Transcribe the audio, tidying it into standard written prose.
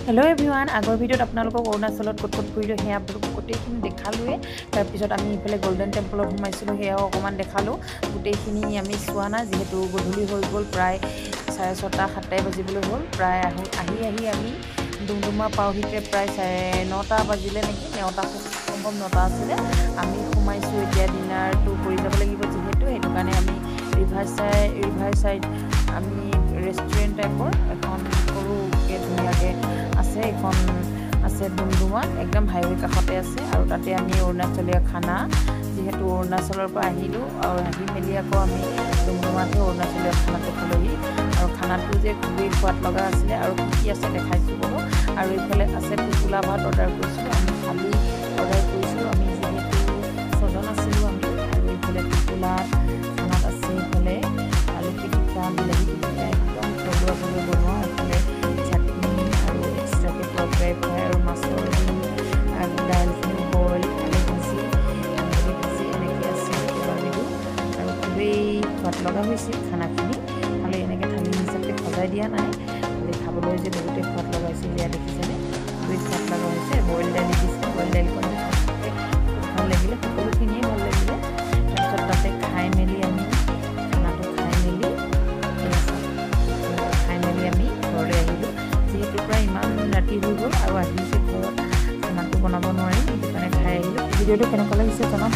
Hello एभरिवान Agar भिडिओत आपनालोকক अरुणाचলত कत कत फुरिलो हे आपलोक गोटेइखिनि देखालुए तार पिছত आमी इफाले गोल्डन टेम्पलत हुमाइसिलो हेयाव अकमान देखालो गोटेइखिनि आमी चुवा ना जेहेतु गधुली হৈ গল प्राय 6:30 7 बाजिबले होल प्राय आही आमी डुमडुमा पावहिते प्राय 9টা बाजिले नेকি 9টা সম্ভৱ 9টা आছিলে आमी हुमाइसो এতিয়া डिनारটো কৰি যাব লাগিব যেহেতু হেতু কাৰণে আমি ৰিভাৰ সাইড আমি ৰেষ্টুৰেন্ট টাইপৰ এখন সৰু কে ধুনিয়াকে আছে এখন আছে ডুমডুমা একদম হাইৱে কাষতে আছে আৰু তাতে আমি অৰুণাচলীয় খানা যেহেতু অৰুণাচলৰ পৰা আহিলো আৰু আহি মেলি আকৌ আমি ডুমডুমাতে অৰুণাচলীয় খানাটো খালোহি আৰু খানাটো যে খুবেই সোৱাদ লগা আছিলে আৰু কি আছে দেখাইছো বলো আৰু ইফালে আছে টোপোলা ভাত অৰ্ডাৰ কৰিছিলো আমি খালি অৰ্ডাৰ কৰিছিলো আমি যেহেতু ছজন আছিলো আমি আৰু ইফালে টোপোলা খানাত আছে ইফালে আলু পিটিকা বিলাহী পিটিকা একদম থলুৱাভাৱে বনোৱা ইফালে চাটনি আৰু এক্সট্ৰাকে ফ্ৰাই আৰু মাছৰ আৰু দাইলখিনি বইল আলু ভাজি এনেকৈ আছে কিবাকিবি আৰু খুবেই সোৱাদ লগা হৈছিল খানাখিনি খালি এনেকৈ থালি হিচাপে সজাই দিয়া নাই খালি খাবলৈ যে বহুতেই সোৱাদ লগা হৈছিল ইয়াত দেখিছেনে খুবেই সোৱাদ লগা হৈছে বইল দাইল দিছে বইল দাইলখন ভাল লাগিলে সকলোখিনিয়ে ভাল লাগিলে তাৰপিছত তাতে খাই মেলি আমি খানাটো খাই মেলি আমি ঘৰলৈ আহিলোঁ যেহেতু প্ৰায় ইমান ৰাতি হৈ গ'ল আৰু আহিছে ঘৰত খানাটো বনাব নোৱাৰি সেইটো কাৰণে খাই আহিলোঁ ভিডিঅ'টো কেনেকুৱা লাগিছে জনাওক।